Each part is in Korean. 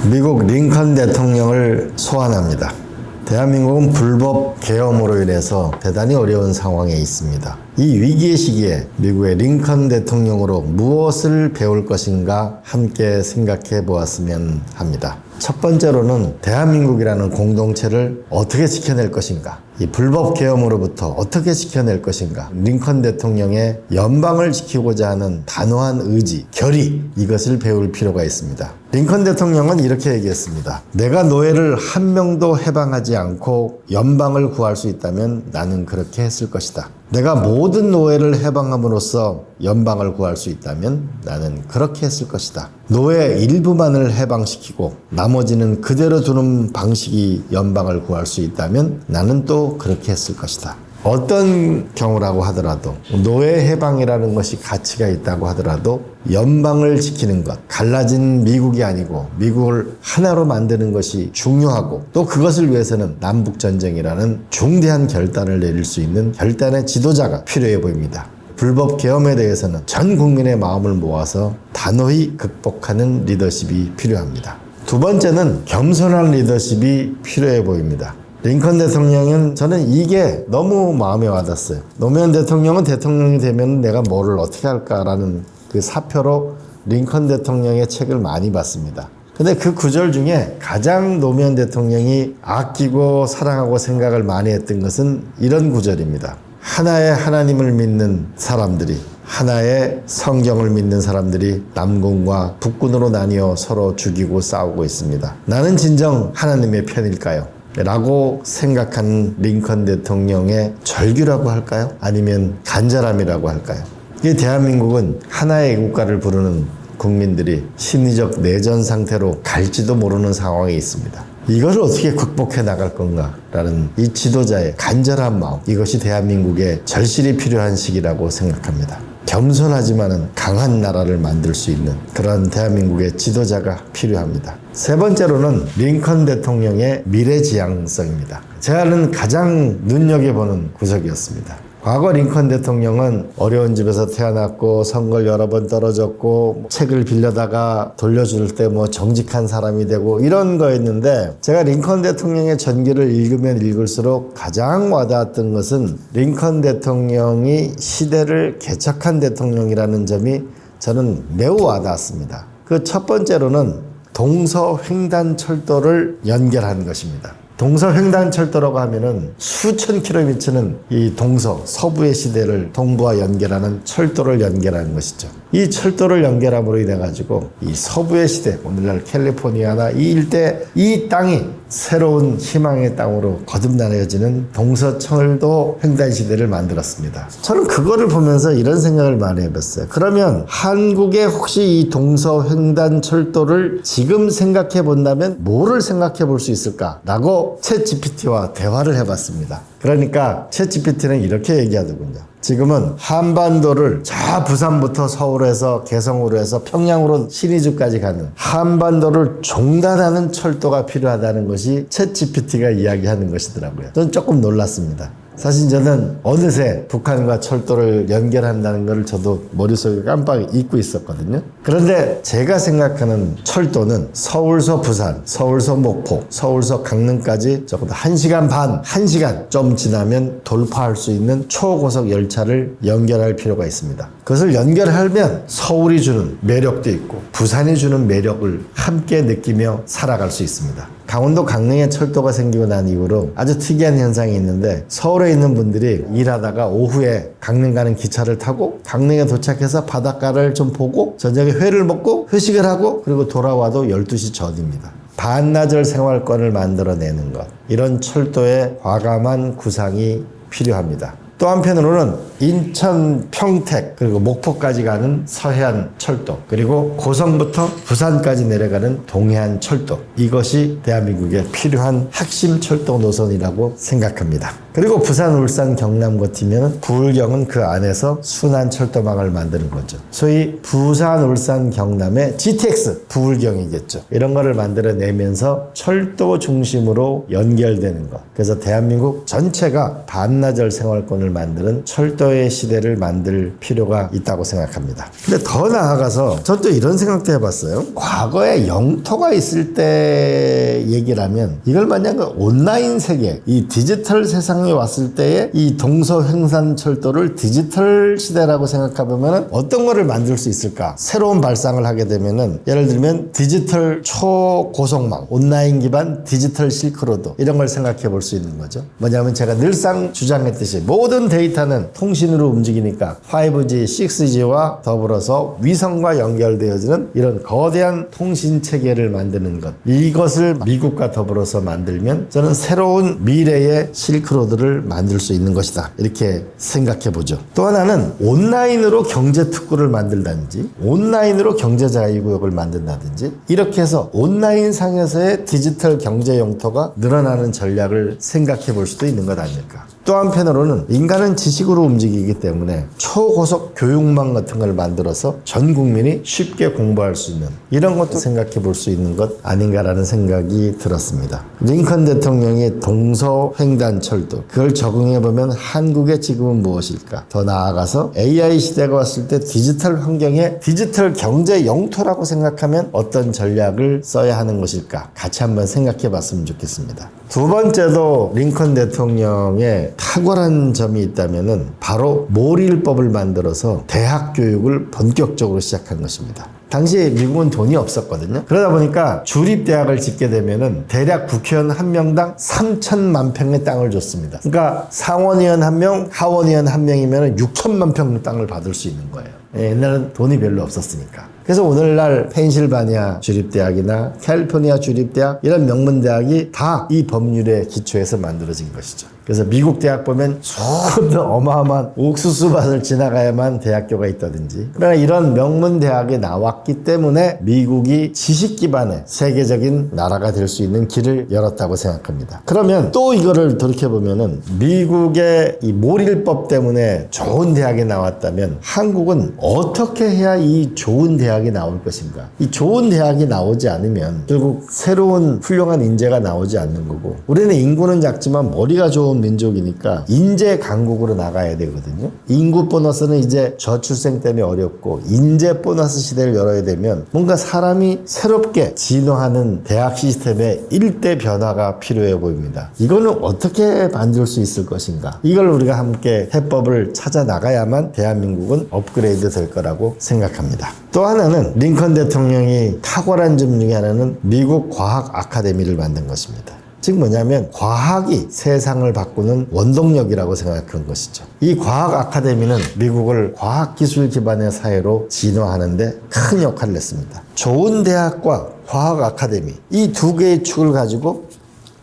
미국 링컨 대통령을 소환합니다. 대한민국은 불법 계엄으로 인해서 대단히 어려운 상황에 있습니다. 이 위기의 시기에 미국의 링컨 대통령으로 무엇을 배울 것인가 함께 생각해 보았으면 합니다. 첫 번째로는 대한민국이라는 공동체를 어떻게 지켜낼 것인가, 이 불법 계엄으로부터 어떻게 지켜낼 것인가, 링컨 대통령의 연방을 지키고자 하는 단호한 의지, 결의, 이것을 배울 필요가 있습니다. 링컨 대통령은 이렇게 얘기했습니다. 내가 노예를 한 명도 해방하지 않고 연방을 구할 수 있다면 나는 그렇게 했을 것이다. 내가 모든 노예를 해방함으로써 연방을 구할 수 있다면 나는 그렇게 했을 것이다. 노예 일부만을 해방시키고 나머지는 그대로 두는 방식이 연방을 구할 수 있다면 나는 또 그렇게 했을 것이다. 어떤 경우라고 하더라도 노예 해방이라는 것이 가치가 있다고 하더라도 연방을 지키는 것, 갈라진 미국이 아니고 미국을 하나로 만드는 것이 중요하고, 또 그것을 위해서는 남북전쟁이라는 중대한 결단을 내릴 수 있는 결단의 지도자가 필요해 보입니다. 불법 계엄에 대해서는 전 국민의 마음을 모아서 단호히 극복하는 리더십이 필요합니다. 두 번째는 겸손한 리더십이 필요해 보입니다. 링컨 대통령은 저는 이게 너무 마음에 와닿았어요. 노무현 대통령은 대통령이 되면 내가 뭐를 어떻게 할까라는 그 사표로 링컨 대통령의 책을 많이 봤습니다. 근데 그 구절 중에 가장 노무현 대통령이 아끼고 사랑하고 생각을 많이 했던 것은 이런 구절입니다. 하나의 하나님을 믿는 사람들이, 하나의 성경을 믿는 사람들이 남군과 북군으로 나뉘어 서로 죽이고 싸우고 있습니다. 나는 진정 하나님의 편일까요? 라고 생각하는 링컨 대통령의 절규라고 할까요? 아니면 간절함이라고 할까요? 이 대한민국은 하나의 국가를 부르는 국민들이 심리적 내전 상태로 갈지도 모르는 상황에 있습니다. 이걸 어떻게 극복해 나갈 건가라는 이 지도자의 간절한 마음, 이것이 대한민국의 절실히 필요한 시기라고 생각합니다. 겸손하지만은 강한 나라를 만들 수 있는 그런 대한민국의 지도자가 필요합니다. 세 번째로는 링컨 대통령의 미래지향성입니다. 제가 가장 눈여겨보는 구석이었습니다. 과거 링컨 대통령은 어려운 집에서 태어났고 선거를 여러 번 떨어졌고 책을 빌려다가 돌려줄 때 정직한 사람이 되고 이런 거였는데, 제가 링컨 대통령의 전기를 읽으면 읽을수록 가장 와닿았던 것은 링컨 대통령이 시대를 개척한 대통령이라는 점이 저는 매우 와닿았습니다. 그 첫 번째로는 동서횡단철도를 연결한 것입니다. 동서횡단철도라고 하면은 수천 킬로미터는 이 서부의 시대를 동부와 연결하는 철도를 연결하는 것이죠. 이 철도를 연결함으로 인해 가지고 이 서부의 시대, 오늘날 캘리포니아나 이 일대, 이 땅이 새로운 희망의 땅으로 거듭나려지는 동서철도 횡단 시대를 만들었습니다. 저는 그거를 보면서 이런 생각을 많이 해봤어요. 그러면 한국에 혹시 이 동서횡단철도를 지금 생각해 본다면 뭐를 생각해 볼 수 있을까라고 챗GPT와 대화를 해봤습니다. 그러니까 챗GPT는 이렇게 얘기하더군요. 지금은 한반도를 저 부산부터 서울에서 개성으로 해서 평양으로 신의주까지 가는 한반도를 종단하는 철도가 필요하다는 것이 챗GPT가 이야기하는 것이더라고요. 저는 조금 놀랐습니다. 사실 저는 어느새 북한과 철도를 연결한다는 것을 저도 머릿속에 깜빡 잊고 있었거든요. 그런데 제가 생각하는 철도는 서울서 부산, 서울서 목포, 서울서 강릉까지 적어도 1시간 반, 1시간 좀 지나면 돌파할 수 있는 초고속 열차를 연결할 필요가 있습니다. 그것을 연결하면 서울이 주는 매력도 있고 부산이 주는 매력을 함께 느끼며 살아갈 수 있습니다. 강원도 강릉에 철도가 생기고 난 이후로 아주 특이한 현상이 있는데, 서울에 있는 분들이 일하다가 오후에 강릉 가는 기차를 타고 강릉에 도착해서 바닷가를 좀 보고 저녁에 회를 먹고 회식을 하고 그리고 돌아와도 12시 전입니다. 반나절 생활권을 만들어내는 것, 이런 철도의 과감한 구상이 필요합니다. 또 한편으로는 인천, 평택, 그리고 목포까지 가는 서해안 철도, 그리고 고성부터 부산까지 내려가는 동해안 철도, 이것이 대한민국에 필요한 핵심 철도 노선이라고 생각합니다. 그리고 부산, 울산, 경남 같으면 부울경은 그 안에서 순환 철도망을 만드는 거죠. 소위 부산, 울산, 경남의 GTX 부울경이겠죠. 이런 거를 만들어내면서 철도 중심으로 연결되는 것. 그래서 대한민국 전체가 반나절 생활권을 만드는 철도의 시대를 만들 필요가 있다고 생각합니다. 근데 더 나아가서 전 또 이런 생각도 해봤어요. 과거에 영토가 있을 때 얘기를 하면 이걸 만약 그 온라인 세계, 이 디지털 세상에 왔을 때의 이 동서횡산철도를 디지털 시대라고 생각해보면 어떤 거를 만들 수 있을까? 새로운 발상을 하게 되면은 예를 들면 디지털 초고속망, 온라인 기반 디지털 실크로드 이런 걸 생각해 볼 수 있는 거죠. 뭐냐면 제가 늘상 주장했듯이 모든 데이터는 통신으로 움직이니까 5G, 6G와 더불어서 위성과 연결되어지는 이런 거대한 통신 체계를 만드는 것. 이것을 미국과 더불어서 만들면 저는 새로운 미래의 실크로드를 만들 수 있는 것이다. 이렇게 생각해 보죠. 또 하나는 온라인으로 경제 특구를 만들다든지 온라인으로 경제 자유구역을 만든다든지 이렇게 해서 온라인 상에서의 디지털 경제 영토가 늘어나는 전략을 생각해 볼 수도 있는 것 아닐까. 또 한편으로는 인간은 지식으로 움직이기 때문에 초고속 교육망 같은 걸 만들어서 전 국민이 쉽게 공부할 수 있는 이런 것도 생각해 볼 수 있는 것 아닌가라는 생각이 들었습니다. 링컨 대통령의 동서횡단철도 그걸 적응해 보면 한국의 지금은 무엇일까? 더 나아가서 AI 시대가 왔을 때 디지털 환경에 디지털 경제 영토라고 생각하면 어떤 전략을 써야 하는 것일까? 같이 한번 생각해 봤으면 좋겠습니다. 두 번째도 링컨 대통령의 탁월한 점이 있다면은 바로 몰일법을 만들어서 대학 교육을 본격적으로 시작한 것입니다. 당시 미국은 돈이 없었거든요. 그러다 보니까 주립대학을 짓게 되면은 대략 국회의원 한 명당 3천만 평의 땅을 줬습니다. 그러니까 상원의원 한 명, 하원의원 한 명이면은 6천만 평 땅을 받을 수 있는 거예요. 옛날엔 돈이 별로 없었으니까. 그래서 오늘날 펜실바니아 주립대학이나 캘리포니아 주립대학 이런 명문대학이 다 이 법률에 기초해서 만들어진 것이죠. 그래서 미국 대학 보면 수없는 어마어마한 옥수수밭을 지나가야만 대학교가 있다든지 그러나 이런 명문대학에 나왔기 때문에 미국이 지식 기반의 세계적인 나라가 될 수 있는 길을 열었다고 생각합니다. 그러면 또 이거를 돌이켜보면은 미국의 이 몰일법 때문에 좋은 대학에 나왔다면 한국은 어떻게 해야 이 좋은 대학이 나올 것인가? 이 좋은 대학이 나오지 않으면 결국 새로운 훌륭한 인재가 나오지 않는 거고 우리는 인구는 작지만 머리가 좋은 민족이니까 인재 강국으로 나가야 되거든요. 인구 보너스는 이제 저출생 때문에 어렵고 인재 보너스 시대를 열어야 되면 뭔가 사람이 새롭게 진화하는 대학 시스템에 일대 변화가 필요해 보입니다. 이거는 어떻게 만들 수 있을 것인가? 이걸 우리가 함께 해법을 찾아 나가야만 대한민국은 업그레이드 될 거라고 생각합니다. 또 하나는 링컨 대통령이 탁월한 점 중에 하나는 미국 과학 아카데미를 만든 것입니다. 즉 뭐냐면 과학이 세상을 바꾸는 원동력이라고 생각한 것이죠. 이 과학 아카데미는 미국을 과학기술 기반의 사회로 진화하는 데 큰 역할을 했습니다. 좋은 대학과 과학 아카데미 이 두 개의 축을 가지고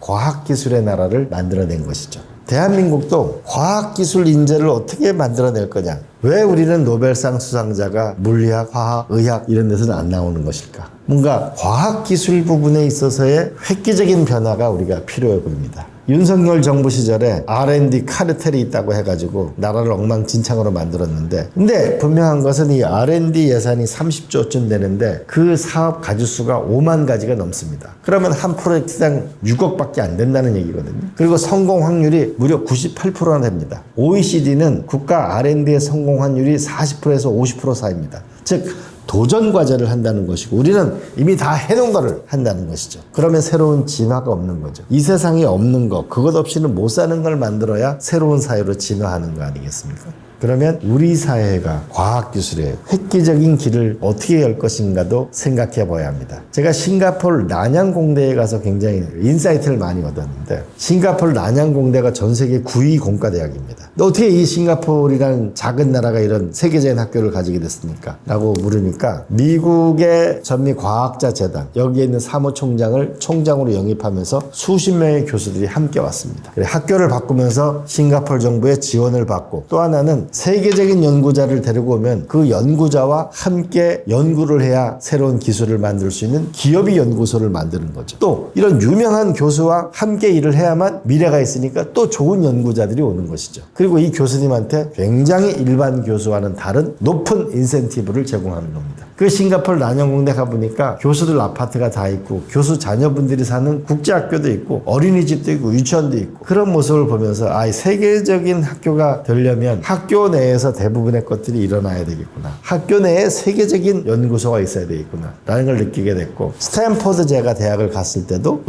과학기술의 나라를 만들어낸 것이죠. 대한민국도 과학기술 인재를 어떻게 만들어낼 거냐? 왜 우리는 노벨상 수상자가 물리학, 화학, 의학 이런 데서는 안 나오는 것일까? 뭔가 과학기술 부분에 있어서의 획기적인 변화가 우리가 필요해 보입니다. 윤석열 정부 시절에 R&D 카르텔이 있다고 해가지고 나라를 엉망진창으로 만들었는데 근데 분명한 것은 이 R&D 예산이 30조쯤 되는데 그 사업 가지수가 5만 가지가 넘습니다. 그러면 한 프로젝트당 6억밖에 안 된다는 얘기거든요. 그리고 성공 확률이 무려 98%나 됩니다. OECD는 국가 R&D의 성공 확률이 40%에서 50% 사이입니다. 즉 도전 과제를 한다는 것이고 우리는 이미 다 해놓은 거를 한다는 것이죠. 그러면 새로운 진화가 없는 거죠. 이 세상에 없는 거 그것 없이는 못 사는 걸 만들어야 새로운 사회로 진화하는 거 아니겠습니까? 그러면 우리 사회가 과학기술의 획기적인 길을 어떻게 열 것인가도 생각해 봐야 합니다. 제가 싱가포르 난양공대에 가서 굉장히 인사이트를 많이 얻었는데 싱가포르 난양공대가 전 세계 9위 공과대학입니다. 어떻게 이 싱가포르라는 작은 나라가 이런 세계적인 학교를 가지게 됐습니까? 라고 물으니까 미국의 전미 과학자 재단 여기에 있는 사무총장을 총장으로 영입하면서 수십 명의 교수들이 함께 왔습니다. 학교를 바꾸면서 싱가포르 정부의 지원을 받고 또 하나는 그러면 세계적인 연구자를 데리고 오면 그 연구자와 함께 연구를 해야 새로운 기술을 만들 수 있는 기업이 연구소를 만드는 거죠. 또 이런 유명한 교수와 함께 일을 해야만 미래가 있으니까 또 좋은 연구자들이 오는 것이죠. 그리고 이 교수님한테 굉장히 일반 교수와는 다른 높은 인센티브를 제공하는 겁니다. 그 싱가포르 난영공대 가보니까 교수들 아파트가 다 있고 교수 자녀분들이 사는 국제학교도 있고 어린이집도 있고 유치원도 있고 그런 모습을 보면서 세계적인 학교가 되려면 학교 내에서 대부분의 것들이 일어나야 되겠구나. 학교 내에 세계적인 연구소가 있어야 되겠구나 라는 걸 느끼게 됐고, 스탠포드 제가 대학을 갔을 때도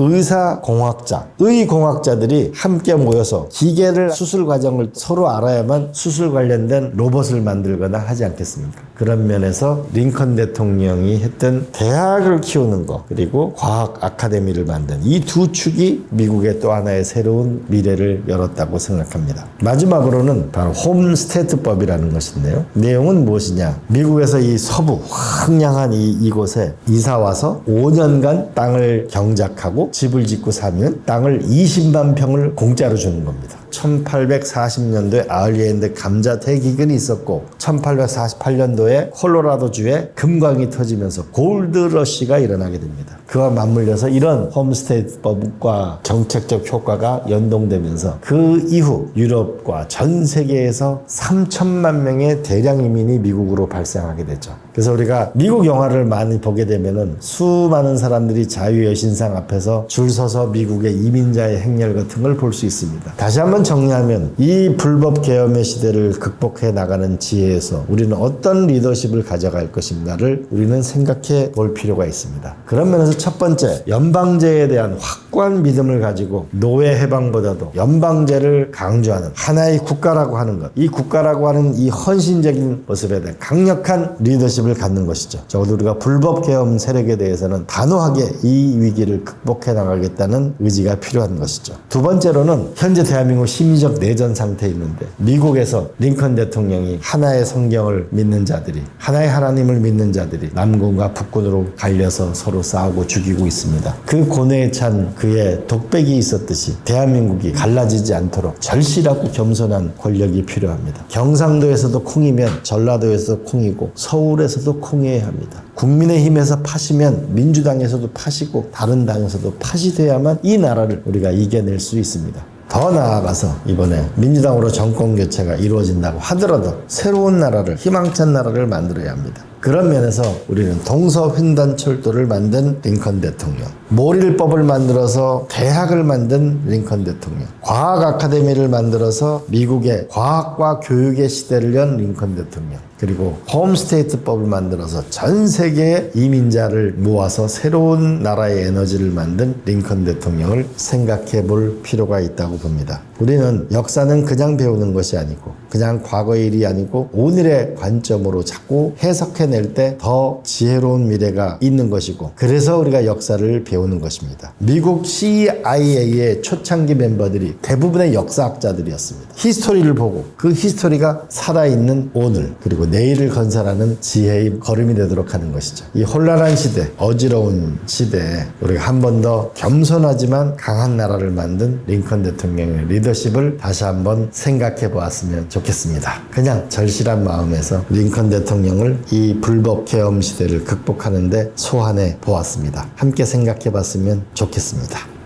의공학자들이 함께 모여서 기계를 수술 과정을 서로 알아야만 수술 관련된 로봇을 만들거나 하지 않겠습니까? 그런 면에서 링컨 대통령이 했던 대학을 키우는 것, 그리고 과학 아카데미를 만든 이 두 축이 미국의 또 하나의 새로운 미래를 열었다고 생각합니다. 마지막으로는 바로 홈스테이트법이라는 것인데요. 내용은 무엇이냐? 미국에서 이 서부 황량한 이곳에 이사 와서 5년간 땅을 경작하고 집을 짓고 사면 땅을 20만 평을 공짜로 주는 겁니다. 1840년도에 아일랜드 감자 대기근이 있었고 1848년도에 콜로라도주에 금광이 터지면서 골드러시가 일어나게 됩니다. 그와 맞물려서 이런 홈스테이법과 정책적 효과가 연동되면서 그 이후 유럽과 전 세계에서 3천만 명의 대량 이민이 미국으로 발생하게 되죠. 그래서 우리가 미국 영화를 많이 보게 되면은 수많은 사람들이 자유여신상 앞에서 줄 서서 미국의 이민자의 행렬 같은 걸 볼 수 있습니다. 다시 한번 정리하면 이 불법 계엄의 시대를 극복해 나가는 지혜에서 우리는 어떤 리더십을 가져갈 것인가를 우리는 생각해 볼 필요가 있습니다. 그런 면에서 첫 번째, 연방제에 대한 확고한 믿음을 가지고 노예 해방보다도 연방제를 강조하는 하나의 국가라고 하는 것, 이 국가라고 하는 이 헌신적인 모습에 대한 강력한 리더십을 갖는 것이죠. 적어도 우리가 불법 계엄 세력에 대해서는 단호하게 이 위기를 극복해 나가겠다는 의지가 필요한 것이죠. 두 번째로는 현재 대한민국 심리적 내전 상태에 있는데 미국에서 링컨 대통령이 하나의 성경을 믿는 자들이, 하나의 하나님을 믿는 자들이 남군과 북군으로 갈려서 서로 싸우고 죽이고 있습니다. 그 고뇌에 찬 그의 독백이 있었듯이 대한민국이 갈라지지 않도록 절실하고 겸손한 권력이 필요합니다. 경상도에서도 콩이면 전라도에서도 콩이고 서울에서도 콩이어야 합니다. 국민의힘에서 파시면 민주당에서도 파시고 다른 당에서도 파시 돼야만 이 나라를 우리가 이겨낼 수 있습니다. 더 나아가서 이번에 민주당으로 정권 교체가 이루어진다고 하더라도 새로운 나라를, 희망찬 나라를 만들어야 합니다. 그런 면에서 우리는 동서횡단철도를 만든 링컨 대통령, 모릴법을 만들어서 대학을 만든 링컨 대통령, 과학 아카데미를 만들어서 미국의 과학과 교육의 시대를 연 링컨 대통령, 그리고 홈스테이트법을 만들어서 전 세계의 이민자를 모아서 새로운 나라의 에너지를 만든 링컨 대통령을 생각해 볼 필요가 있다고 봅니다. 우리는 역사는 그냥 배우는 것이 아니고 그냥 과거의 일이 아니고 오늘의 관점으로 자꾸 해석해낼 때 더 지혜로운 미래가 있는 것이고, 그래서 우리가 역사를 배우는 것입니다. 미국 CIA의 초창기 멤버들이 대부분의 역사학자들이었습니다. 히스토리를 보고 그 히스토리가 살아있는 오늘 그리고 내일을 건설하는 지혜의 걸음이 되도록 하는 것이죠. 이 혼란한 시대, 어지러운 시대에 우리가 한 번 더 겸손하지만 강한 나라를 만든 링컨 대통령의 리더십을 다시 한번 생각해 보았으면 좋겠습니다. 그냥 절실한 마음에서 링컨 대통령을 이 불법 계엄 시대를 극복하는 데 소환해 보았습니다. 함께 생각해 봤으면 좋겠습니다.